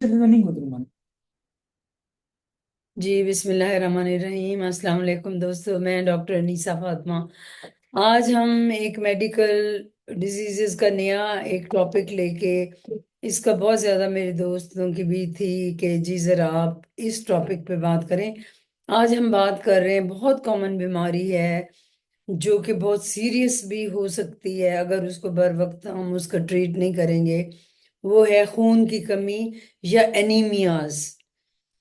नहीं गुजरूंगा। जी बिस्मिल्लाहिर्रहमानिर्रहीम। अस्सलाम वालेकुम दोस्तों, मैं डॉक्टर अनीसा फातिमा। आज हम एक मेडिकल डिजीजेस का नया एक टॉपिक लेके, इसका बहुत ज़्यादा मेरे दोस्तों की भी थी कि जी ज़रा आप इस टॉपिक पे बात करें। आज हम बात कर रहे हैं, बहुत कॉमन बीमारी है जो कि बहुत सीरियस भी हो सकती है अगर उसको बर वक्त हम उसका ट्रीट नहीं करेंगे। वो है खून की कमी या एनीमियाज।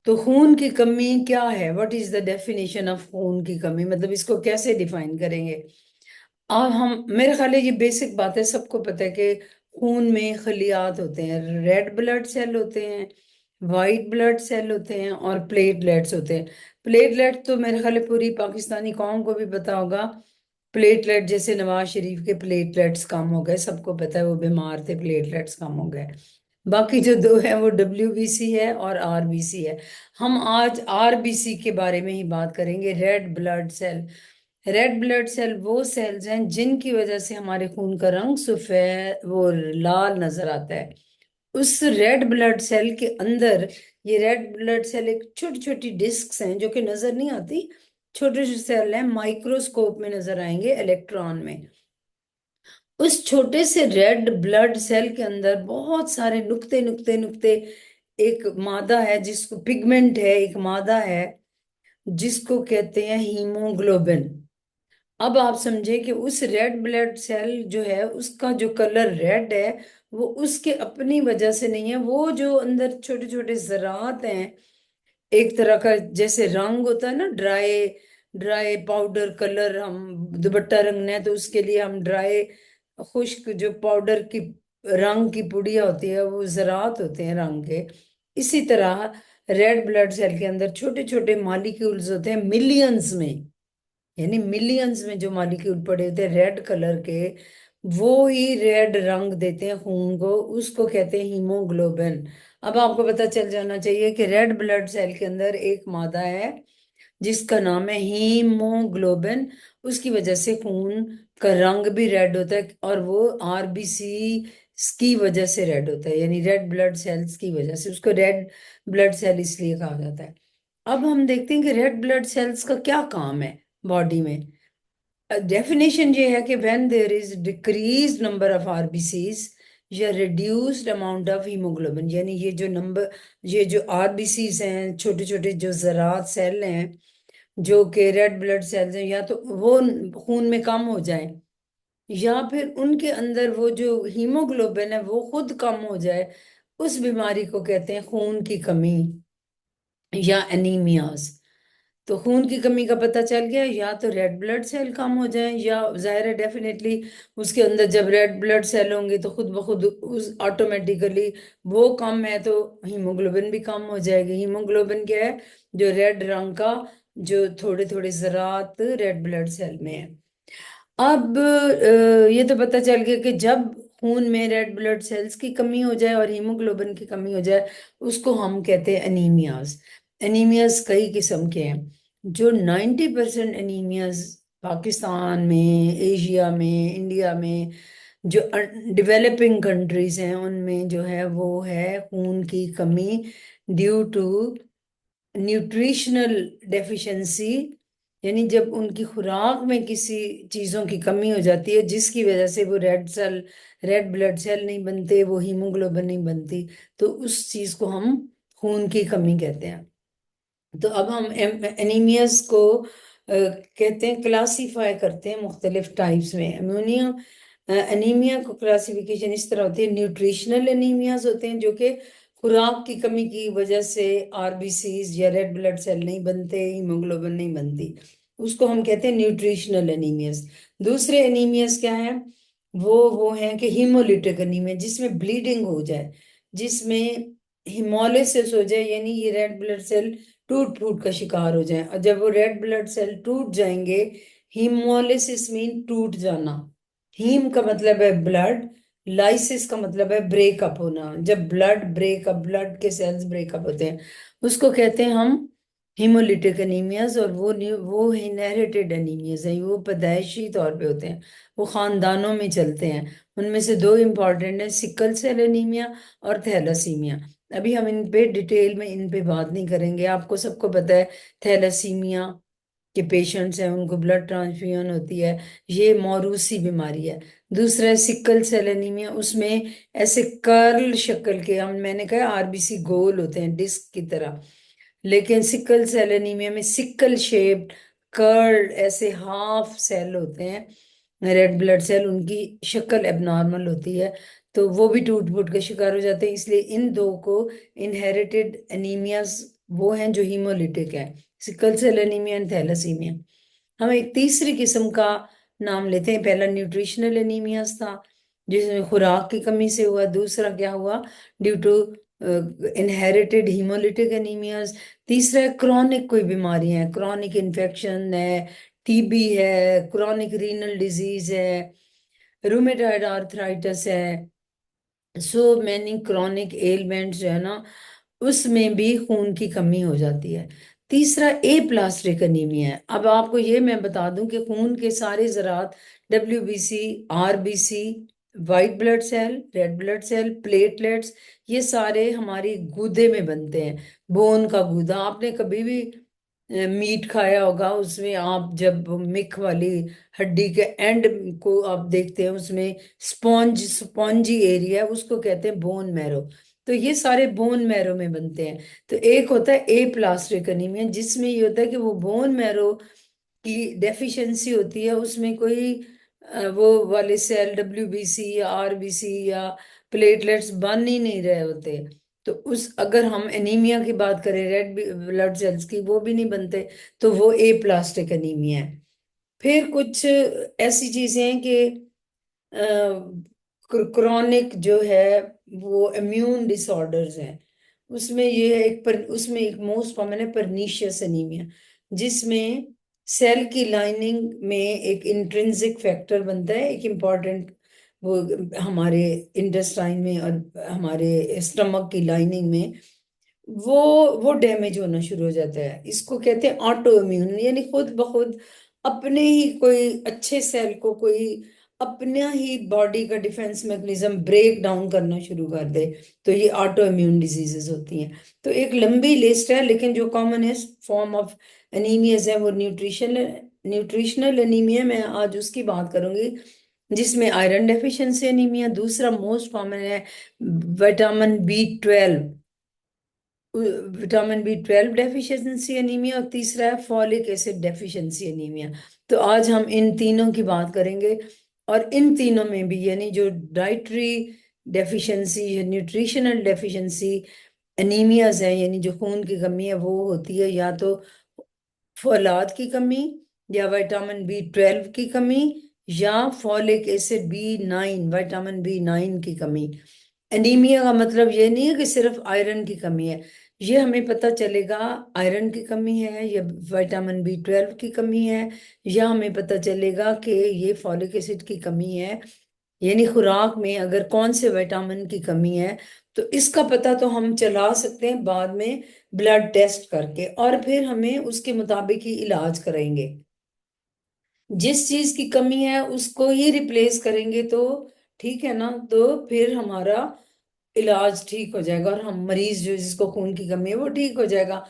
तो खून की कमी क्या है? What is the definition of खून की कमी, मतलब इसको कैसे डिफाइन करेंगे? अब हम, मेरे ख्याल है ये बेसिक बात है, सबको पता है कि खून में खलियात होते हैं, रेड ब्लड सेल होते हैं, वाइट ब्लड सेल होते हैं और प्लेटलेट्स होते हैं। प्लेटलेट तो मेरे ख्याल है पूरी पाकिस्तानी कौम को भी पता होगा। प्लेटलेट जैसे नवाज शरीफ के प्लेटलेट्स कम हो गए, सबको पता है, वो बीमार थे, प्लेटलेट्स कम हो गए। बाकी जो दो है वो WBC है और RBC है। हम आज RBC के बारे में ही बात करेंगे, red blood cell. Red blood cell वो सेल्स हैं जिनकी वजह से हमारे खून का रंग सफेद, वो लाल नजर आता है। उस रेड ब्लड सेल के अंदर, ये रेड ब्लड सेल एक छोटी छोटी डिस्क्स हैं जो कि नजर नहीं आती, छोटे छोटे सेल हैं, माइक्रोस्कोप में नजर आएंगे, इलेक्ट्रॉन में। उस छोटे से रेड ब्लड सेल के अंदर बहुत सारे नुक्ते नुक्ते नुक्ते, एक मादा है जिसको पिगमेंट है, एक मादा है जिसको कहते हैं हीमोग्लोबिन। अब आप समझे कि उस रेड ब्लड सेल जो है उसका जो कलर रेड है, वो उसके अपनी वजह से नहीं है। वो जो अंदर छोटे छोटे जरात हैं, एक तरह का जैसे रंग होता है ना, ड्राई ड्राई पाउडर कलर, हम दुपट्टा रंगना है तो उसके लिए हम ड्राई खुश्क जो पाउडर की रंग की पुड़िया होती है, वो जरात होते हैं रंग के। इसी तरह रेड ब्लड सेल के अंदर छोटे छोटे मॉलिक्यूल्स होते हैं, मिलियंस में, यानी मिलियंस में जो मॉलिक्यूल पड़े होते हैं रेड कलर के, वो ही रेड रंग देते हैं खून को, उसको कहते हैं हीमोग्लोबिन। अब आपको पता चल जाना चाहिए कि रेड ब्लड सेल के अंदर एक मादा है जिसका नाम है हीमोग्लोबिन। उसकी वजह से खून का रंग भी रेड होता है और वो RBC की वजह से रेड होता है, यानी रेड ब्लड सेल्स की वजह से उसको रेड ब्लड सेल इसलिए कहा जाता है। अब हम देखते हैं कि रेड ब्लड सेल्स का क्या काम है बॉडी में। डेफिनेशन ये है कि when there is decrease number of RBCs या रिड्यूस्ड अमाउंट ऑफ हीमोग्लोबिन, यानी ये जो नंबर, ये जो RBCs हैं, छोटे छोटे जो जरात सेल हैं जो कि रेड ब्लड सेल्स हैं, या तो वो खून में कम हो जाए या फिर उनके अंदर वो जो हीमोग्लोबिन है वो खुद कम हो जाए, उस बीमारी को कहते हैं खून की कमी या एनीमियाज। तो खून की कमी का पता चल गया, या तो रेड ब्लड सेल कम हो जाए, या जाहिर है डेफिनेटली उसके अंदर जब रेड ब्लड सेल होंगे तो खुद ब खुद उस ऑटोमेटिकली वो कम है तो हीमोग्लोबिन भी कम हो जाएगी। हीमोग्लोबिन क्या है? जो रेड रंग का, जो थोड़े थोड़े जरात रेड ब्लड सेल में है। अब ये तो पता चल गया कि जब खून में रेड ब्लड सेल्स की कमी हो जाए और हीमोग्लोबिन की कमी हो जाए, उसको हम कहते हैं एनीमियाज। एनीमियाज कई किस्म के हैं। जो 90% एनीमियाज पाकिस्तान में, एशिया में, इंडिया में, जो डेवलपिंग कंट्रीज हैं उनमें जो है वो है खून की कमी ड्यू टू न्यूट्रिशनल डेफिशिएंसी, यानी जब उनकी खुराक में किसी चीजों की कमी हो जाती है जिसकी वजह से वो रेड ब्लड सेल नहीं बनते, वो हीमोग्लोबिन नहीं बनती, तो उस चीज को हम खून की कमी कहते हैं। तो अब हम एनीमियाज को कहते हैं, क्लासीफाई करते हैं मुख्तलिफ टाइप्स में। अमोनिया एनीमिया को क्लासिफिकेशन इस तरह होती है, न्यूट्रिशनल एनीमियाज होते हैं जो कि खुराक की कमी की वजह से RBCs या रेड ब्लड सेल नहीं बनते, हीमोग्लोबिन नहीं बनती, उसको हम कहते हैं न्यूट्रिशनल एनीमियाज। दूसरे एनीमियाज क्या है? वो है कि हीमोलिटिक एनीमिया, जिसमें ब्लीडिंग हो जाए, जिसमें हिमोलिसिस हो जाए, यानी ये रेड ब्लड सेल टूट फूट का शिकार हो जाए। और जब वो रेड ब्लड सेल टूट जाएंगे, हीमोलिसिस मीन टूट जाना, हीम का मतलब है ब्लड, लाइसिस का मतलब है ब्रेकअप होना, जब ब्लड ब्रेकअप, ब्लड के सेल्स ब्रेकअप होते हैं, उसको कहते हैं हम हीमोलिटिक एनीमियाज। और वो इनहेरिटेड एनीमियाज हैं, वो पैदाइशी तौर पे होते हैं, वो खानदानों में चलते हैं। उनमें से दो इम्पॉर्टेंट हैं, सिकल सेल एनीमिया और थैलासीमिया। अभी हम इन पे डिटेल में इन पे बात नहीं करेंगे। आपको सबको पता है थैलेसीमिया के पेशेंट्स हैं, उनको ब्लड ट्रांसफ्यूजन होती है, ये मौरूसी बीमारी है। दूसरा है सिकल सेल एनीमिया, उसमें ऐसे कर्ल शक्ल के, हम मैंने कहा आरबीसी गोल होते हैं डिस्क की तरह, लेकिन सिकल सेल एनीमिया में सिकल शेप्ड कर्ड ऐसे हाफ सेल होते हैं, रेड ब्लड सेल, उनकी शक्ल एबनॉर्मल होती है, तो वो भी टूट फूट के शिकार हो जाते हैं। इसलिए इन दो को इनहेरिटेड एनीमियाज वो हैं जो हीमोलिटिक है, sickle cell anaemia and thalassaemia. हम एक तीसरी किस्म का नाम लेते हैं। पहला न्यूट्रिशनल एनीमियाज था, जिसमें खुराक की कमी से हुआ। दूसरा क्या हुआ, due to inherited haemolytic anaemias. तीसरा है क्रॉनिक कोई बीमारियां हैं, क्रॉनिक इन्फेक्शन है, टीबी है, क्रॉनिक रीनल डिजीज है, रूमेटॉइड आर्थराइटिस है, सो मैनी क्रॉनिक एलिमेंट्स जो है ना, उसमें भी खून की कमी हो जाती है। तीसरा ए प्लास्टिक अनीमिया है। अब आपको ये मैं बता दूं कि खून के सारे ज़रात, WBC, RBC, white blood cell, red blood cell, platelets, ये सारे हमारी गूदे में बनते हैं। बोन का गूदा, आपने कभी भी मीट खाया होगा, उसमें आप जब मिक वाली हड्डी के एंड को आप देखते हैं, उसमें स्पॉन्जी एरिया है, उसको कहते हैं बोन मैरो। तो ये सारे बोन मैरो में बनते हैं। तो एक होता है ए प्लास्टिक एनीमिया, जिसमें ये होता है कि वो बोन मैरो की डेफिशिएंसी होती है, उसमें कोई वो वाले सेल डब्ल्यूबीसी या आरबीसी या प्लेटलेट्स बन ही नहीं रहे होते। तो उस अगर हम एनीमिया की बात करें, रेड ब्लड सेल्स की, वो भी नहीं बनते, तो वो ए प्लास्टिक एनीमिया है। फिर कुछ ऐसी चीजें हैं कि क्रॉनिक जो है वो इम्यून डिसऑर्डर्स हैं। उसमें ये है उसमें एक मोस्ट कॉमन है परनीशियस एनीमिया, जिसमें सेल की लाइनिंग में एक इंट्रिंसिक फैक्टर बनता है, एक इम्पॉर्टेंट, वो हमारे इंटेस्टाइन में और हमारे स्टमक की लाइनिंग में वो वो डैमेज होना शुरू हो जाता है। इसको कहते हैं ऑटो इम्यून, यानी खुद ब खुद अपने ही कोई अच्छे सेल को कोई अपना ही बॉडी का डिफेंस मैकेनिज्म ब्रेक डाउन करना शुरू कर दे, तो ये ऑटो इम्यून डिजीजेस होती हैं। तो एक लंबी लिस्ट है, लेकिन जो कॉमन फॉर्म ऑफ एनीमियाज है वो न्यूट्रिशनल एनीमिया, मैं आज उसकी बात करूंगी, जिसमें आयरन डेफिशिएंसी एनीमिया। दूसरा मोस्ट कॉमन है vitamin B 12, vitamin B 12 deficiency anaemia. और तीसरा है फॉलिक एसिड डेफिशिएंसी एनीमिया। तो आज हम इन तीनों की बात करेंगे, और इन तीनों में भी यानी जो डाइटरी डेफिशिएंसी या न्यूट्रिशनल डेफिशिएंसी एनीमियाज है, यानी जो खून की कमी है, वो होती है या तो फौलाद की कमी, या विटामिन बी 12 की कमी, या folic acid B 9, vitamin B 9 की कमी। एनीमिया का मतलब ये नहीं है कि सिर्फ आयरन की कमी है, ये हमें पता चलेगा आयरन की कमी है या विटामिन बी 12 की कमी है, या हमें पता चलेगा कि ये फॉलिक एसिड की कमी है, यानी खुराक में अगर कौन से विटामिन की कमी है। तो इसका पता तो हम चला सकते हैं बाद में ब्लड टेस्ट करके, और फिर हमें उसके मुताबिक ही इलाज करेंगे। जिस चीज की कमी है उसको ही रिप्लेस करेंगे तो ठीक है ना, तो फिर हमारा इलाज ठीक हो जाएगा, और हम मरीज जो जिसको खून की कमी है वो ठीक हो जाएगा।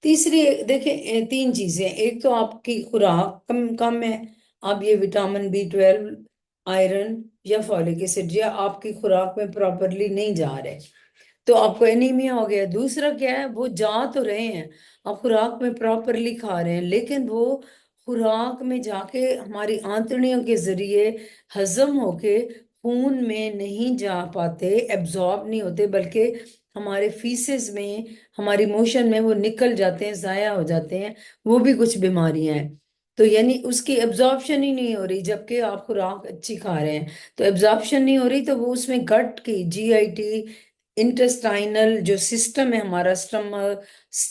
तीसरी, देखें, तीन चीजें, एक तो आपकी खुराक कम कम है, आप ये विटामिन बी 12, आयरन या फॉलिक एसिड या आपकी खुराक में प्रॉपरली नहीं जा रहे, तो आपको एनीमिया हो गया। दूसरा क्या है, वो जा तो रहे हैं, आप खुराक में प्रॉपरली खा रहे हैं, लेकिन वो खुराक में जाके हमारी आंतड़ियों के जरिए हजम होके खून में नहीं जा पाते, एब्जॉर्ब नहीं होते, बल्कि हमारे फीसेस में, हमारी मोशन में वो निकल जाते हैं, जाया हो जाते हैं। वो भी कुछ बीमारियां हैं। तो यानी उसकी एब्जॉर्प्शन ही नहीं हो रही, जबकि आप खुराक अच्छी खा रहे हैं, तो एब्जॉर्प्शन नहीं हो रही, तो वो उसमें गट की जीआईटी, इंटेस्टाइनल जो सिस्टम है हमारा, स्टमक,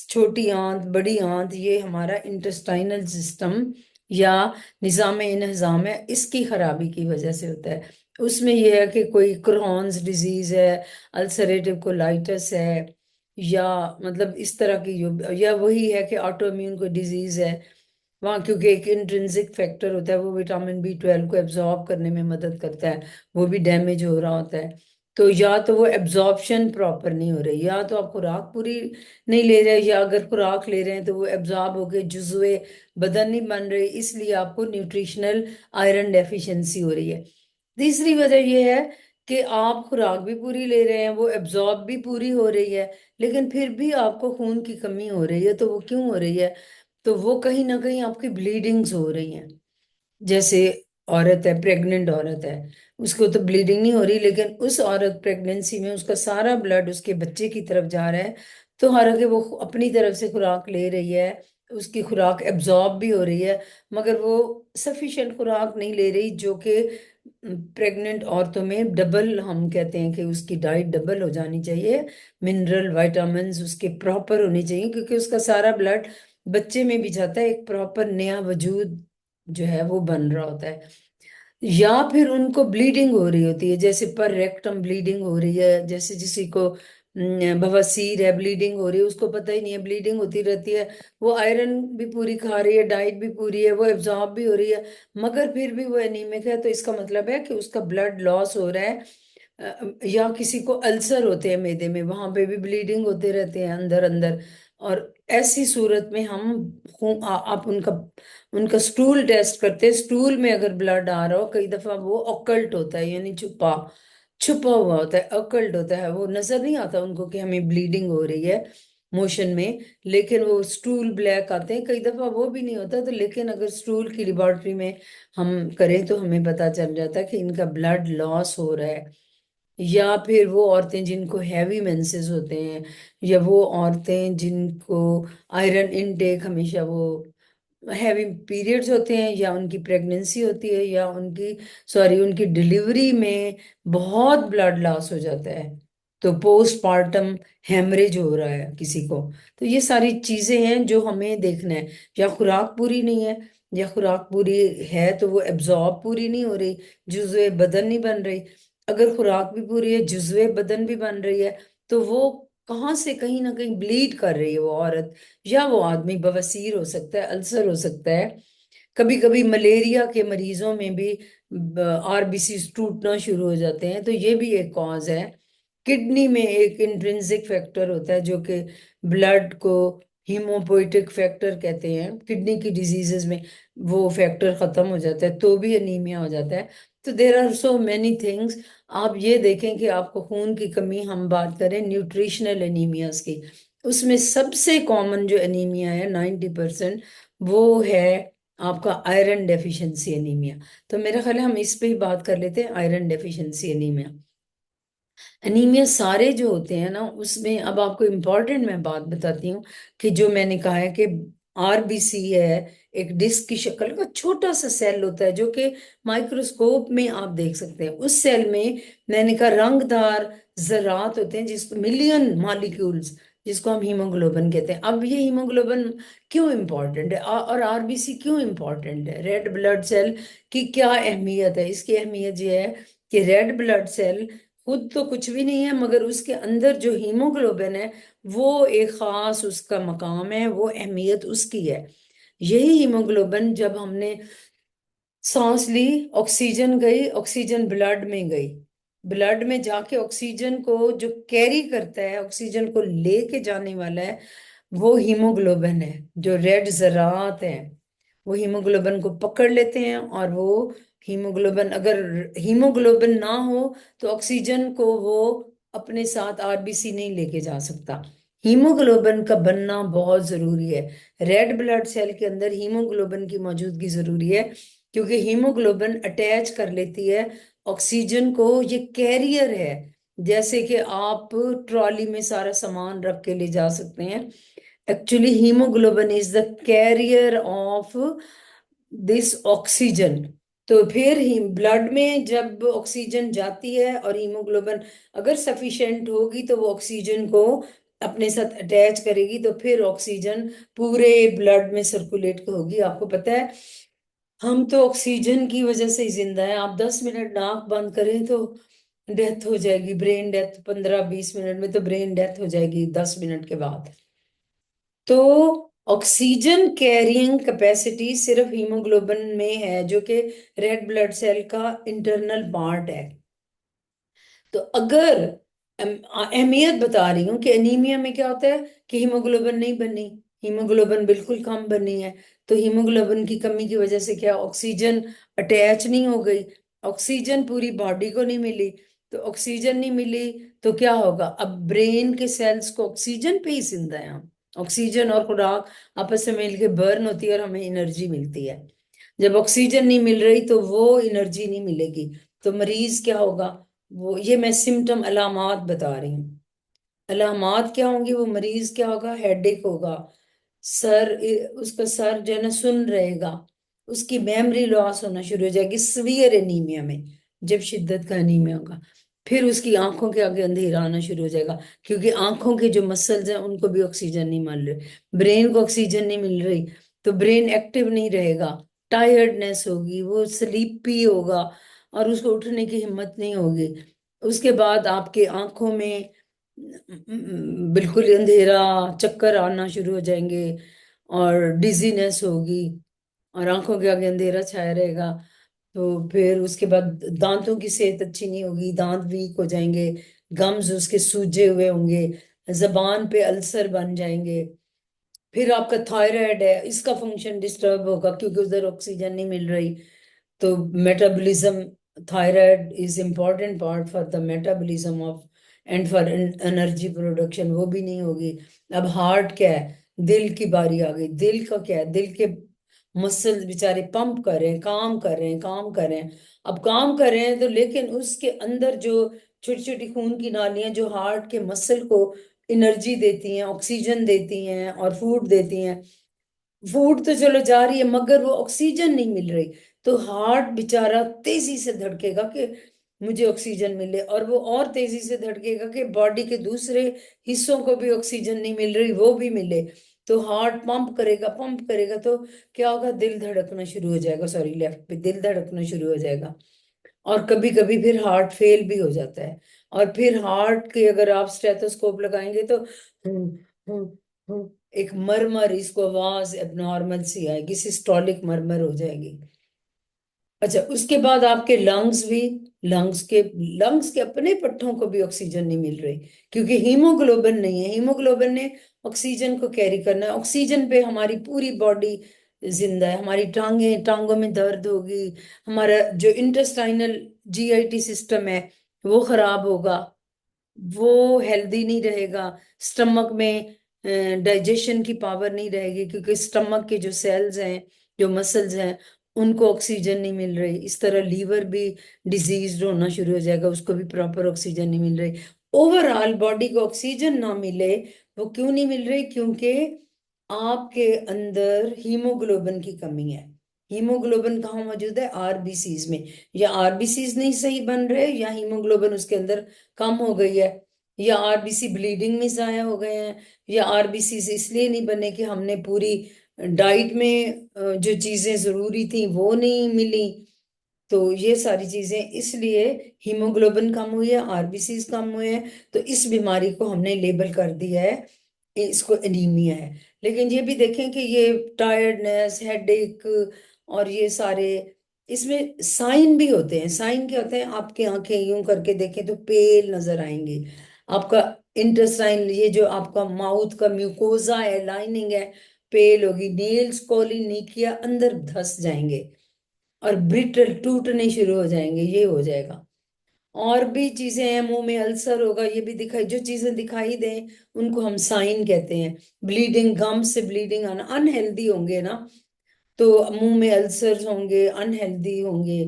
छोटी आंत, बड़ी आंत, ये हमारा इंटेस्टाइनल सिस्टम या निज़ाम इंहज़ाम है, इसकी खराबी की वजह से होता है। उसमें यह है कि कोई क्रोन्स डिजीज है, अल्सरेटिव कोलाइटिस है, या मतलब इस तरह की जो, या वही है कि ऑटो इम्यून कोई डिजीज है, वहाँ क्योंकि एक इंट्रिंसिक फैक्टर होता है, वो विटामिन बी 12 को एब्जॉर्ब करने में मदद करता है, वो भी डैमेज हो रहा होता है। तो या तो वो एब्जॉर्प्शन प्रॉपर नहीं हो रही, या तो आप खुराक पूरी नहीं ले रहे, या अगर खुराक ले रहे हैं तो वो एब्जॉर्ब होके जुज़वे बदन नहीं बन रहे, इसलिए आपको न्यूट्रिशनल आयरन डेफिशिएंसी हो रही है। तीसरी वजह ये है कि आप खुराक भी पूरी ले रहे हैं, वो एब्जॉर्ब भी पूरी हो रही है, लेकिन फिर भी आपको खून की कमी हो रही है। तो वो क्यों हो रही है? तो वो कहीं ना कहीं आपकी ब्लीडिंग्स हो रही हैं। जैसे औरत है, प्रेग्नेंट औरत है, उसको तो ब्लीडिंग नहीं हो रही, लेकिन उस औरत प्रेगनेंसी में उसका सारा ब्लड उसके बच्चे की तरफ जा रहा है। तो हालांकि वो अपनी तरफ से खुराक ले रही है, उसकी खुराक एब्जॉर्ब भी हो रही है, मगर वो सफिशिएंट खुराक नहीं ले रही, जो कि प्रेग्नेंट औरतों में डबल, हम कहते हैं कि उसकी डाइट डबल हो जानी चाहिए। मिनरल विटामिन्स उसके प्रॉपर होने चाहिए, क्योंकि उसका सारा ब्लड बच्चे में भी जाता है, एक प्रॉपर नया वजूद जो है वो बन रहा होता है। या फिर उनको ब्लीडिंग हो रही होती है, जैसे पर रेक्टम ब्लीडिंग हो रही है, जैसे किसी को बवासीर है, ब्लीडिंग हो रही है, उसको पता ही नहीं है, ब्लीडिंग होती रहती है। वो आयरन भी पूरी खा रही है, डाइट भी पूरी है, वो एब्जॉर्ब भी हो रही है, मगर फिर भी वो एनीमिक है। तो इसका मतलब है कि उसका ब्लड लॉस हो रहा है। या किसी को अल्सर होते हैं मैदे में, वहां पे भी ब्लीडिंग होते रहते हैं अंदर अंदर। और ऐसी सूरत में हम आप उनका उनका स्टूल टेस्ट करते हैं, स्टूल में अगर ब्लड आ रहा हो, कई दफा वो ऑकल्ट होता है, यानी छुपा छुपा हुआ होता है, अकल्ट होता है, वो नजर नहीं आता उनको कि हमें ब्लीडिंग हो रही है मोशन में, लेकिन वो स्टूल ब्लैक आते हैं, कई दफा वो भी नहीं होता। तो लेकिन अगर स्टूल की लेबोरेटरी में हम करें तो हमें पता चल जाता है कि इनका ब्लड लॉस हो रहा है। या फिर वो औरतें जिनको हैवी मेंसेस होते हैं, या वो औरतें जिनको आयरन इनटेक हमेशा वो हैवी पीरियड्स होते हैं, या उनकी प्रेगनेंसी होती है, या उनकी सॉरी उनकी डिलीवरी में बहुत ब्लड लॉस हो जाता है, तो पोस्टमार्टम हेमरेज हो रहा है किसी को। तो ये सारी चीजें हैं जो हमें देखना है। या खुराक पूरी नहीं है, या खुराक पूरी है तो वो एब्जॉर्ब पूरी नहीं हो रही, जुज़वे बदन नहीं बन रही। अगर खुराक भी पूरी है, जुज़वे बदन भी बन रही है, तो वो कहाँ से कहीं ना कहीं ब्लीड कर रही है वो औरत, या वो आदमी। बवासीर हो सकता है, अल्सर हो सकता है, कभी कभी मलेरिया के मरीजों में भी आरबीसी टूटना शुरू हो जाते हैं, तो ये भी एक कॉज है। किडनी में एक इंट्रिंसिक फैक्टर होता है जो कि ब्लड को, हीमोपोइटिक फैक्टर कहते हैं, किडनी की डिजीजेस में वो फैक्टर खत्म हो जाता है तो भी अनीमिया हो जाता है। तो there are so many things. आप ये देखें कि आपको खून की कमी, हम बात करें न्यूट्रिशनल एनीमियाज की, उसमें सबसे कॉमन जो एनीमिया है 90%, वो है आपका आयरन डेफिशिएंसी एनीमिया। तो मेरा ख्याल है हम इस पे ही बात कर लेते हैं, आयरन डेफिशिएंसी एनीमिया। एनीमिया सारे जो होते हैं ना, उसमें अब आपको इम्पोर्टेंट मैं बात बताती हूँ कि जो मैंने कहा है कि आरबीसी है, एक डिस्क की शक्ल का छोटा सा सेल होता है, जो कि माइक्रोस्कोप में आप देख सकते हैं। उस सेल में मैंने कहा रंगदार जरात होते हैं, जिसको मिलियन मॉलिक्यूल्स, जिसको हम हीमोग्लोबिन कहते हैं। अब ये हीमोग्लोबिन क्यों इम्पोर्टेंट है, और आरबीसी क्यों इम्पोर्टेंट है, रेड ब्लड सेल की क्या अहमियत है? इसकी अहमियत ये है कि रेड ब्लड सेल खुद तो कुछ भी नहीं है, मगर उसके अंदर जो हीमोग्लोबिन है, वो एक खास उसका मकाम है, वो अहमियत उसकी है। यही हीमोग्लोबिन जब हमने सांस ली, ऑक्सीजन गई, ऑक्सीजन ब्लड में गई, ब्लड में जाके ऑक्सीजन को जो कैरी करता है, ऑक्सीजन को लेके जाने वाला है, वो हीमोग्लोबिन है। जो रेड जरात हैं वो हीमोग्लोबिन को पकड़ लेते हैं, और वो हीमोग्लोबिन, अगर हीमोग्लोबिन ना हो तो ऑक्सीजन को वो अपने साथ आरबीसी नहीं लेके जा सकता। हीमोग्लोबिन का बनना बहुत जरूरी है। रेड ब्लड सेल के अंदर हीमोग्लोबिन की मौजूदगी जरूरी है, क्योंकि हीमोग्लोबिन अटैच कर लेती है ऑक्सीजन को, ये कैरियर है। जैसे कि आप ट्रॉली में सारा सामान रख के ले जा सकते हैं, actually haemoglobin is the carrier of this oxygen. तो फिर ही ब्लड में जब ऑक्सीजन जाती है और हीमोग्लोबिन अगर सफिशिएंट होगी, तो वो ऑक्सीजन को अपने साथ अटैच करेगी, तो फिर ऑक्सीजन पूरे ब्लड में सर्कुलेट होगी। आपको पता है, हम तो ऑक्सीजन की वजह से ही जिंदा है। आप 10 मिनट नाक बंद करें तो डेथ हो जाएगी, ब्रेन डेथ, 15-20 मिनट में तो ब्रेन डेथ हो जाएगी, 10 मिनट के बाद। तो ऑक्सीजन कैरिंग कैपेसिटी सिर्फ हीमोग्लोबिन में है, जो कि रेड ब्लड सेल का इंटरनल पार्ट है। तो अगर अहमियत बता रही हूँ कि एनीमिया में क्या होता है कि हीमोग्लोबिन नहीं बनी, हीमोग्लोबिन बिल्कुल कम बनी है। तो हीमोग्लोबिन की कमी की वजह से क्या, ऑक्सीजन अटैच नहीं हो गई, ऑक्सीजन पूरी बॉडी को नहीं मिली। तो ऑक्सीजन नहीं मिली तो क्या होगा, अब ब्रेन के सेल्स को ऑक्सीजन पे ही जिंदा है हम। ऑक्सीजन और खुराक आपस में मिलके बर्न होती है और हमें एनर्जी मिलती है। जब ऑक्सीजन नहीं मिल रही तो वो एनर्जी नहीं मिलेगी। तो मरीज क्या होगा, वो, ये मैं सिम्टम अलामात बता रही हूँ। अलामात क्या होंगी, वो मरीज क्या होगा, हेडेक होगा, उसका सर जो है ना सुन रहेगा, उसकी मेमोरी लॉस होना शुरू हो जाएगी सीवियर एनीमिया में, जब शिद्दत का एनीमिया होगा। फिर उसकी आंखों के आगे अंधेरा आना शुरू हो जाएगा, क्योंकि आंखों के जो मसल्स हैं उनको भी ऑक्सीजन नहीं मिल रही, ब्रेन को ऑक्सीजन नहीं मिल रही, तो ब्रेन एक्टिव नहीं रहेगा, टायर्डनेस होगी, वो स्लीपी होगा और उसको उठने की हिम्मत नहीं होगी। उसके बाद आपके आंखों में बिल्कुल अंधेरा, चक्कर आना शुरू हो जाएंगे और डिजीनेस होगी और आंखों के आगे अंधेरा छाया रहेगा। तो फिर उसके बाद दांतों की सेहत अच्छी नहीं होगी, दांत वीक हो जाएंगे, गम्स उसके सूजे हुए होंगे, जबान पे अल्सर बन जाएंगे। फिर आपका थायराइड है, इसका फंक्शन डिस्टर्ब होगा क्योंकि उधर ऑक्सीजन नहीं मिल रही। तो metabolism, thyroid is important part for the metabolism of and for energy production, वो भी नहीं होगी। अब हार्ट क्या है, दिल की बारी आ गई। दिल का क्या है, दिल के मसल्स बेचारे पंप कर रहे हैं, काम कर रहे हैं, काम कर रहे हैं। अब काम कर रहे हैं तो लेकिन उसके अंदर जो छोटी छोटी खून की नालियां जो हार्ट के मसल को एनर्जी देती हैं, ऑक्सीजन देती हैं और फूड देती हैं, फूड तो चलो जा रही है मगर वो ऑक्सीजन नहीं मिल रही। तो हार्ट बेचारा तेजी से धड़केगा कि मुझे ऑक्सीजन मिले, और वो और तेजी से धड़केगा कि बॉडी के दूसरे हिस्सों को भी ऑक्सीजन नहीं मिल रही, वो भी मिले। तो हार्ट पंप करेगा, पंप करेगा, तो क्या होगा, दिल धड़कना शुरू हो जाएगा, सॉरी लेफ्ट पे दिल धड़कना शुरू हो जाएगा। और कभी कभी फिर हार्ट फेल भी हो जाता है। और फिर हार्ट के अगर आप स्टेथोस्कोप लगाएंगे तो हम्म, हम्म, एक मरमर, इसको आवाज एबनॉर्मल सी आएगी, सिस्टोलिक मरमर हो जाएगी। अच्छा, उसके बाद आपके लंग्स भी, लंग्स के अपने पट्टों को भी ऑक्सीजन नहीं मिल रही, क्योंकि हीमोग्लोबिन नहीं है। हीमोग्लोबिन ने ऑक्सीजन को कैरी करना है, ऑक्सीजन पे हमारी पूरी बॉडी जिंदा है। हमारी टांगों में दर्द होगी, हमारा जो इंटेस्टाइनल जीआईटी सिस्टम है वो खराब होगा, वो हेल्दी नहीं रहेगा। स्टमक में डाइजेशन की पावर नहीं रहेगी, क्योंकि स्टमक के जो सेल्स हैं, जो मसल्स हैं, उनको ऑक्सीजन नहीं मिल रही। इस तरह लीवर भी डिजीज होना शुरू हो जाएगा, उसको भी प्रॉपर ऑक्सीजन नहीं मिल रही। ओवरऑल बॉडी को ऑक्सीजन ना मिले, वो क्यों नहीं मिल रही, क्योंकि आपके अंदर हीमोग्लोबिन की कमी है। हीमोग्लोबिन कहाँ मौजूद है, आरबीसीज में। या आरबीसीज नहीं सही बन रहे, या हीमोग्लोबिन उसके अंदर कम हो गई है, या आरबीसी ब्लीडिंग में जाया हो गए हैं, या आरबीसी इसलिए नहीं बने कि हमने पूरी डाइट में जो चीजें जरूरी थी वो नहीं मिली। तो ये सारी चीजें इसलिए हीमोग्लोबिन कम हुई है, आरबीसी कम हुए हैं। तो इस बीमारी को हमने लेबल कर दिया है, इसको एनीमिया है। लेकिन ये भी देखें कि ये टायर्डनेस, हेडेक और ये सारे, इसमें साइन भी होते हैं। साइन क्या होते हैं, आपकी आंखें यूं करके देखें तो पेल नजर आएंगी। आपका इंटेस्टाइन, ये जो आपका माउथ का म्यूकोजा है, लाइनिंग है, पेल होगी। नेल्स कोलिनिकिया अंदर धस जाएंगे और ब्रिटल टूटने शुरू हो जाएंगे, ये हो जाएगा। और भी चीजें हैं, मुंह में अल्सर होगा, ये भी दिखाई, जो चीजें दिखाई दें उनको हम साइन कहते हैं। ब्लीडिंग, गम से ब्लीडिंग आना, अनहेल्दी होंगे ना, तो मुंह में अल्सर्स होंगे, अनहेल्दी होंगे।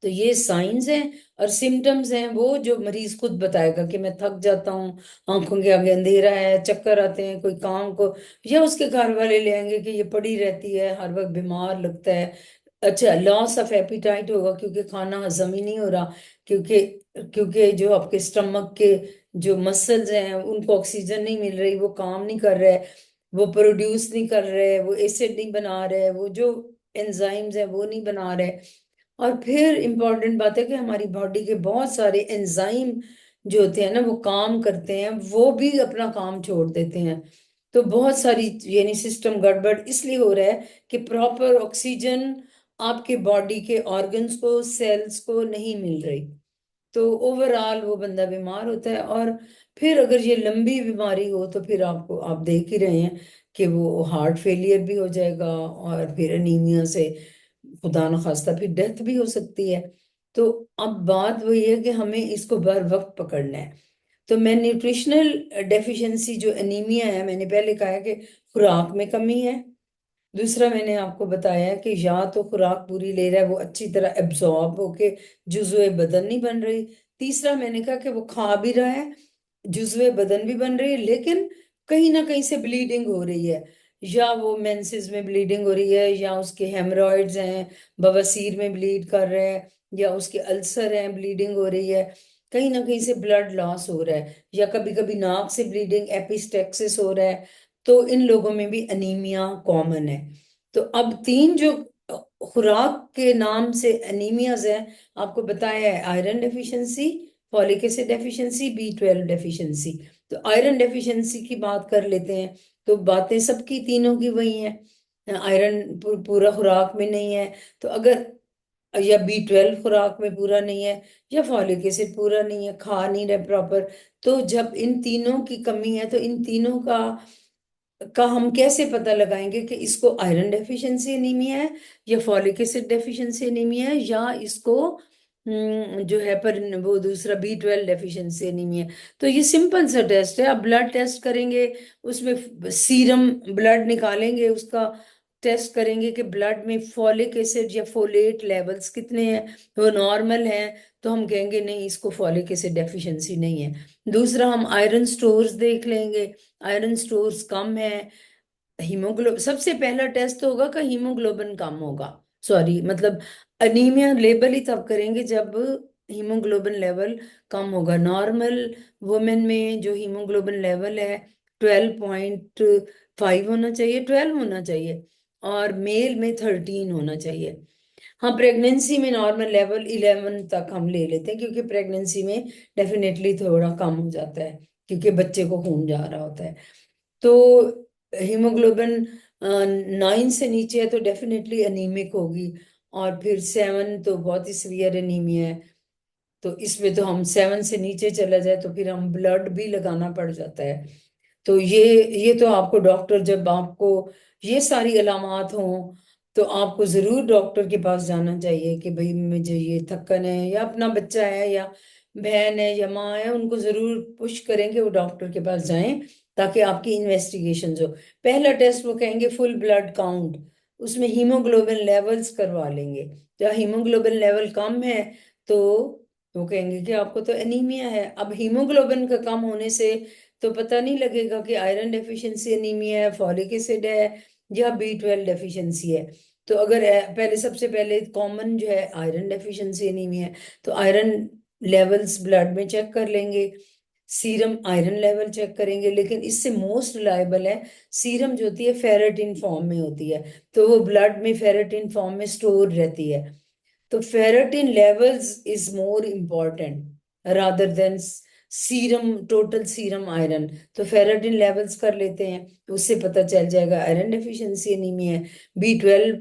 तो ये साइंस हैं। और सिम्टम्स हैं वो जो मरीज खुद बताएगा कि मैं थक जाता हूँ, आंखों के आगे अंधेरा है, चक्कर आते हैं कोई काम को, या उसके घर वाले ले आएंगे कि ये पड़ी रहती है, हर वक्त बीमार लगता है। अच्छा, लॉस ऑफ एपिटाइट होगा, क्योंकि खाना हजम ही नहीं हो रहा, क्योंकि क्योंकि जो आपके स्टमक के जो मसल्स हैं उनको ऑक्सीजन नहीं मिल रही, वो काम नहीं कर रहे, वो प्रोड्यूस नहीं कर रहे, वो एसिड नहीं बना रहे, वो जो एंजाइम्स हैं वो नहीं बना रहे। और फिर इम्पॉर्टेंट बात है कि हमारी बॉडी के बहुत सारे एंजाइम जो होते हैं ना, वो काम करते हैं, वो भी अपना काम छोड़ देते हैं। तो बहुत सारी, यानी सिस्टम गड़बड़ इसलिए हो रहा है कि प्रॉपर ऑक्सीजन आपके बॉडी के ऑर्गन्स को, सेल्स को नहीं मिल रही। तो ओवरऑल वो बंदा बीमार होता है। और फिर अगर ये लंबी बीमारी हो तो फिर आपको, आप देख ही रहे हैं कि वो हार्ट फेलियर भी हो जाएगा, और फिर अनीमिया से खुदा न खास्ता फिर डेथ भी हो सकती है। तो अब बात वही है कि हमें इसको बर वक्त पकड़ना है। तो मैं न्यूट्रिशनल डेफिशिएंसी जो एनीमिया है, मैंने पहले कहा है कि खुराक में कमी है। दूसरा मैंने आपको बताया कि या तो खुराक पूरी ले रहा है, वो अच्छी तरह एब्जॉर्ब होके जुज़वे बदन नहीं बन रही। तीसरा मैंने कहा कि वो खा भी रहा है, जुज़वे बदन भी बन रही है, लेकिन कहीं ना कहीं से ब्लीडिंग हो रही है। या वो मेंसेस में ब्लीडिंग हो रही है, या उसके हेमरॉइड्स हैं, बवासीर में ब्लीड कर रहे हैं, या उसके अल्सर हैं, ब्लीडिंग हो रही है। कहीं ना कहीं से ब्लड लॉस हो रहा है, या कभी कभी नाक से ब्लीडिंग, एपिस्टेक्सिस हो रहा है। तो इन लोगों में भी अनीमिया कॉमन है। तो अब तीन जो खुराक के नाम से एनीमियाज हैं, आपको बताया है, iron deficiency, folic acid deficiency, B12 deficiency. तो आयरन डेफिशिएंसी की बात कर लेते हैं। तो बातें सबकी तीनों की वही हैं। आयरन पूरा खुराक में नहीं है, तो अगर, या B12 खुराक में पूरा नहीं है, या फॉलिक एसिड पूरा नहीं है, खा नहीं रहे प्रॉपर। तो जब इन तीनों की कमी है, तो इन तीनों का हम कैसे पता लगाएंगे कि इसको आयरन डेफिशिएंसी एनीमिया है, या फॉलिक एसिड डेफिशिएंसी एनीमिया है, या इसको जो है पर वो दूसरा B12 डेफिशिएंसी एनीमिया है। तो ये सिंपल सा टेस्ट है, आप ब्लड टेस्ट करेंगे, उसमें सीरम ब्लड निकालेंगे, उसका टेस्ट करेंगे कि ब्लड में फॉलिक एसिड या फोलेट लेवल्स कितने हैं, वो नॉर्मल हैं, तो हम कहेंगे नहीं, इसको फॉलिक एसिड डेफिशिएंसी नहीं है। दूसरा, हम आयरन स्टोर्स देख लेंगे, आयरन स्टोर्स कम है। हीमोग्लोबिन, सबसे पहला टेस्ट तो होगा कि हीमोग्लोबिन कम होगा, सॉरी मतलब अनीमिया लेवल ही तब करेंगे जब हीमोग्लोबिन लेवल कम होगा। नॉर्मल वुमेन में जो हीमोग्लोबिन लेवल है 12.5 होना चाहिए, 12 होना चाहिए, और मेल में 13 होना चाहिए। हाँ, प्रेगनेंसी में नॉर्मल लेवल 11 तक हम ले लेते हैं, क्योंकि प्रेगनेंसी में डेफिनेटली थोड़ा कम हो जाता है, क्योंकि बच्चे को खून जा रहा होता है। तो हीमोग्लोबिन 9 से नीचे है तो डेफिनेटली अनीमिक होगी। और फिर 7 तो बहुत ही सीवियर एनीमिया है। तो इसमें तो हम 7 से नीचे चला जाए तो फिर हम ब्लड भी लगाना पड़ जाता है। तो ये तो आपको डॉक्टर, जब आपको ये सारी अलामात हों, तो आपको जरूर डॉक्टर के पास जाना चाहिए कि भाई मुझे ये थक्कन है, या अपना बच्चा है, या बहन है, या माँ है, उनको जरूर पुश करेंगे वो डॉक्टर के पास जाएं, ताकि आपकी इन्वेस्टिगेशन हो। पहला टेस्ट वो कहेंगे फुल ब्लड काउंट, उसमें हीमोग्लोबिन लेवल्स करवा लेंगे। जब हीमोग्लोबिन लेवल कम है, तो वो कहेंगे कि आपको तो एनीमिया है। अब हीमोग्लोबिन का कम होने से तो पता नहीं लगेगा कि आयरन डेफिशिएंसी एनीमिया है, फॉलिक एसिड है, या B12 डेफिशिएंसी है। तो अगर पहले, सबसे पहले कॉमन जो है आयरन डेफिशिएंसी एनीमिया है, तो आयरन लेवल्स ब्लड में चेक कर लेंगे, सीरम आयरन लेवल चेक करेंगे। लेकिन इससे मोस्ट रिलायबल है सीरम, जो होती है फेरेटिन फॉर्म में होती है, तो वो ब्लड में फेरेटिन फॉर्म में स्टोर रहती है। तो ferritin levels is more important rather than serum, total serum iron. तो फेरेटिन लेवल्स कर लेते हैं, तो उससे पता चल जाएगा आयरन डेफिशिएंसी एनीमिया है। B12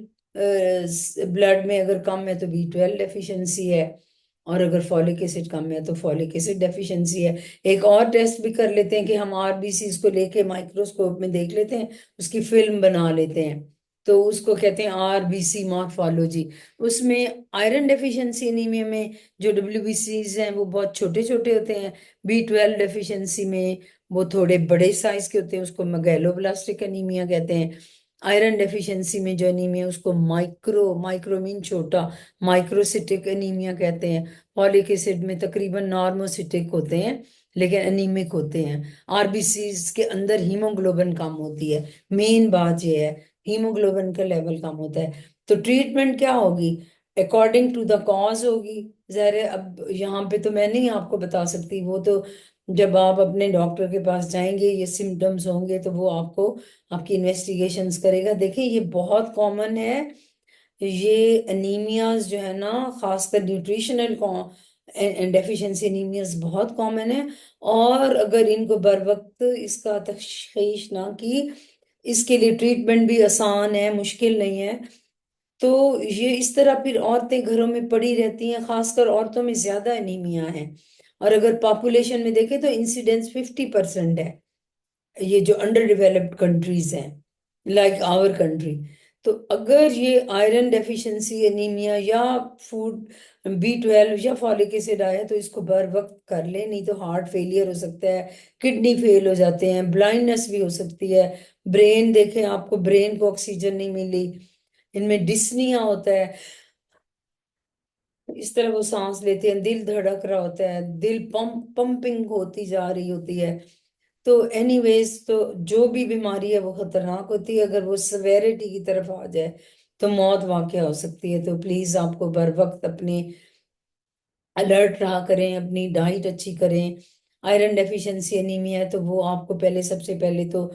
ब्लड में अगर कम है तो B12 डेफिशिएंसी है, और अगर फॉलिक एसिड कम है तो फॉलिक एसिड डेफिशिएंसी है। एक और टेस्ट भी कर लेते हैं कि हम RBCs को लेके माइक्रोस्कोप में देख लेते हैं, उसकी फिल्म बना लेते हैं, तो उसको कहते हैं RBC मॉर्फोलॉजी। उसमें आयरन डेफिशिएंसी एनीमिया में जो WBCs हैं वो बहुत छोटे छोटे होते हैं, B12 डेफिशिएंसी में वो थोड़े बड़े साइज के होते हैं, उसको मेगैलोब्लास्टिक एनीमिया कहते हैं। आयरन डेफिशिएंसी में जो एनीमिया, उसको माइक्रो मीन छोटा, माइक्रोसिटिक एनीमिया कहते हैं। फॉलिक एसिड में तकरीबन नॉर्मोसिटिक होते हैं, लेकिन एनीमिक होते हैं। RBCs के अंदर हीमोग्लोबिन कम होती है, मेन बात यह है, हीमोग्लोबिन का लेवल कम होता है। तो ट्रीटमेंट क्या होगी, अकॉर्डिंग टू द कॉज होगी। ज़ाहिर है, अब यहाँ पे तो मैं नहीं आपको बता सकती, वो तो जब आप अपने डॉक्टर के पास जाएंगे, ये सिम्टम्स होंगे, तो वो आपको आपकी इन्वेस्टिगेशंस करेगा। देखिए, ये बहुत कॉमन है, ये अनीमियाज जो है ना, खासकर न्यूट्रिशनल डेफिशिएंसी एनीमियाज बहुत कॉमन है। और अगर इनको बर वक्त इसका तशखीश ना की, इसके लिए ट्रीटमेंट भी आसान है, मुश्किल नहीं है। तो ये इस तरह फिर औरतें घरों में पड़ी रहती हैं, खासकर औरतों में ज्यादा एनीमिया है। और अगर पॉपुलेशन में देखें तो इंसिडेंस 50% है, ये जो अंडर डेवलप्ड कंट्रीज हैं लाइक आवर कंट्री। तो अगर ये आयरन डेफिशिएंसी एनीमिया या फूड B12 या फॉलिक एसिड आया तो इसको बर वक्त कर ले, नहीं तो हार्ट फेलियर हो सकता है, किडनी फेल हो जाते हैं, ब्लाइंडनेस भी हो सकती है। ब्रेन देखें, आपको ब्रेन को ऑक्सीजन नहीं मिली, इनमें डिस्निया होता है, इस तरह वो सांस लेते हैं, दिल धड़क रहा होता है, दिल पंपिंग होती जा रही होती है। तो एनीवेज, तो जो भी बीमारी है वो खतरनाक होती है, अगर वो सवेरिटी की तरफ आ जाए तो मौत वाकई हो सकती है। तो प्लीज आपको बर वक्त अपनी अलर्ट रहा करें, अपनी डाइट अच्छी करें। आयरन डेफिशिएंसी एनीमिया है तो वो आपको पहले, सबसे पहले तो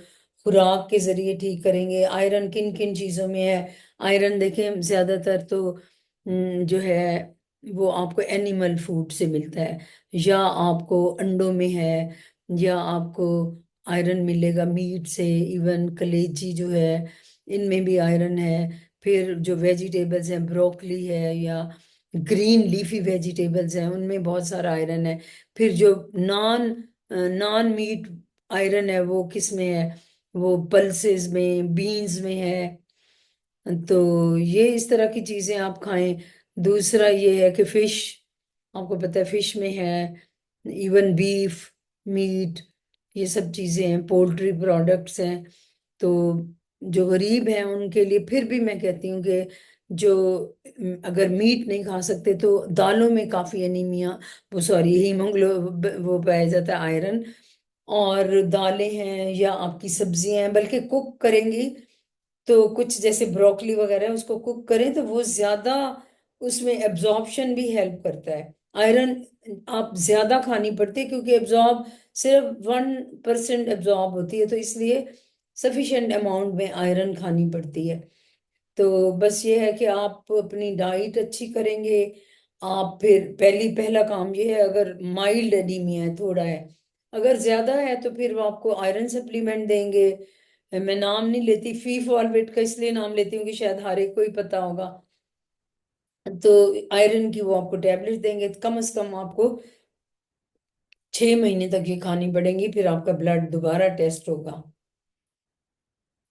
खुराक के जरिए ठीक करेंगे। आयरन किन किन चीज़ों में है? आयरन देखें ज्यादातर तो जो है वो आपको एनिमल फूड से मिलता है, या आपको अंडों में है, या आपको आयरन मिलेगा मीट से, इवन कलेजी जो है इनमें भी आयरन है। फिर जो वेजिटेबल्स हैं, ब्रोकली है या ग्रीन लीफी वेजिटेबल्स हैं, उनमें बहुत सारा आयरन है। फिर जो नॉन नॉन मीट आयरन है वो किस में है? वो पल्सेस में, बीन्स में है। तो ये इस तरह की चीजें आप खाएं। दूसरा ये है कि फिश, आपको पता है फिश में है, इवन बीफ, मीट, ये सब चीजें हैं, पोल्ट्री प्रोडक्ट्स हैं। तो जो गरीब हैं उनके लिए फिर भी मैं कहती हूँ कि जो अगर मीट नहीं खा सकते तो दालों में काफी एनीमिया, वो सॉरी वो पाया जाता है आयरन। और दालें हैं या आपकी सब्जियां हैं, बल्कि कुक करेंगी तो कुछ जैसे ब्रोकली वगैरह है, उसको कुक करें तो वो ज्यादा, उसमें एब्जॉर्प्शन भी हेल्प करता है। आयरन आप ज्यादा खानी पड़ती है क्योंकि एब्जॉर्ब सिर्फ 1% एब्जॉर्ब होती है, तो इसलिए सफिशिएंट अमाउंट में आयरन खानी पड़ती है। तो बस ये है कि आप अपनी डाइट अच्छी करेंगे। आप फिर पहला काम ये है, अगर माइल्ड एनीमिया है, थोड़ा है, अगर ज्यादा है तो फिर वो आपको आयरन सप्लीमेंट देंगे। मैं नाम नहीं लेती फी फॉलवेट का, इसलिए नाम लेती हूँ कि शायद हर एक को ही पता होगा। तो आयरन की वो आपको टैबलेट देंगे, कम से कम आपको 6 महीने तक ये खानी पड़ेंगी, फिर आपका ब्लड दोबारा टेस्ट होगा।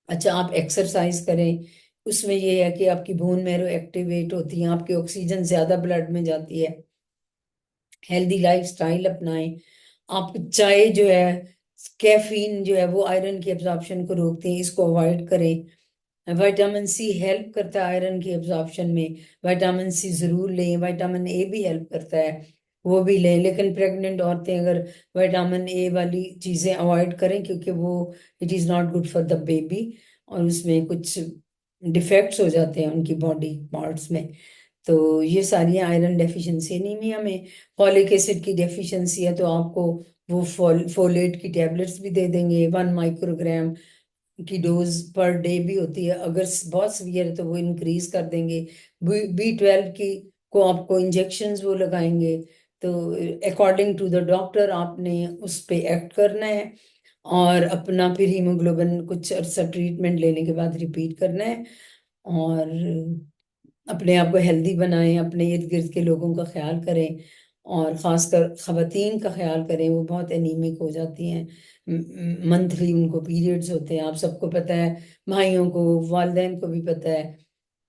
अच्छा, आप एक्सरसाइज करें, उसमें ये है कि आपकी बोन मैरो एक्टिवेट होती है, आपकी ऑक्सीजन ज्यादा ब्लड में जाती है। हेल्दी लाइफ स्टाइल अपनाएं। आप चाय जो है, कैफीन जो है वो आयरन की एब्जॉर्प्शन को रोकते हैं, इसको अवॉइड करें। विटामिन सी हेल्प करता है आयरन की एब्जॉर्प्शन में, विटामिन सी जरूर लें। विटामिन ए भी हेल्प करता है, वो भी लें। लेकिन प्रेग्नेंट औरतें अगर विटामिन ए वाली चीजें अवॉइड करें, क्योंकि वो it is not good for the baby, और उसमें कुछ डिफेक्ट्स हो जाते हैं उनकी बॉडी पार्ट्स में। तो ये सारी आयरन डेफिशिएंसी एनीमिया में। फॉलिक एसिड की डेफिशिएंसी है तो आपको वो फोलेट की टेबलेट्स भी दे देंगे, 1 माइक्रोग्राम की डोज पर डे भी होती है। अगर बहुत सीवियर है तो वो इंक्रीज कर देंगे। B12 की को आपको इंजेक्शंस वो लगाएंगे। तो अकॉर्डिंग टू द डॉक्टर आपने उस पे एक्ट करना है, और अपना फिर हीमोग्लोबिन कुछ अर्सा ट्रीटमेंट लेने के बाद रिपीट करना है। और अपने आप को हेल्दी बनाएं, अपने इर्द गिर्द के लोगों का ख्याल करें, और खासकर खवातीन का ख्याल करें, वो बहुत एनीमिक हो जाती हैं। मंथली उनको पीरियड्स होते हैं, आप सबको पता है, भाइयों को, वालिदैन को भी पता है।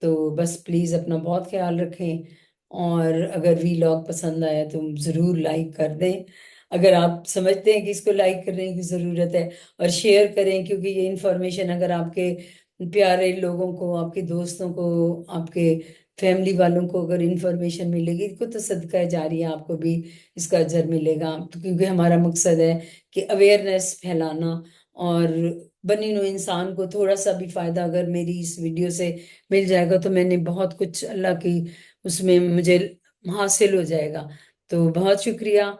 तो बस प्लीज़ अपना बहुत ख्याल रखें। और अगर वीलॉग पसंद आया तो ज़रूर लाइक कर दें, अगर आप समझते हैं कि इसको लाइक करने की ज़रूरत है। और शेयर करें, क्योंकि ये इंफॉर्मेशन अगर आपके प्यारे लोगों को, आपके दोस्तों को, आपके फैमिली वालों को अगर इंफॉर्मेशन मिलेगी तो सदका जारिया आपको भी इसका अजर मिलेगा। तो क्योंकि हमारा मकसद है कि अवेयरनेस फैलाना, और बनी नौ इंसान को थोड़ा सा भी फायदा अगर मेरी इस वीडियो से मिल जाएगा तो मैंने बहुत कुछ अल्लाह की उसमें मुझे हासिल हो जाएगा। तो बहुत शुक्रिया।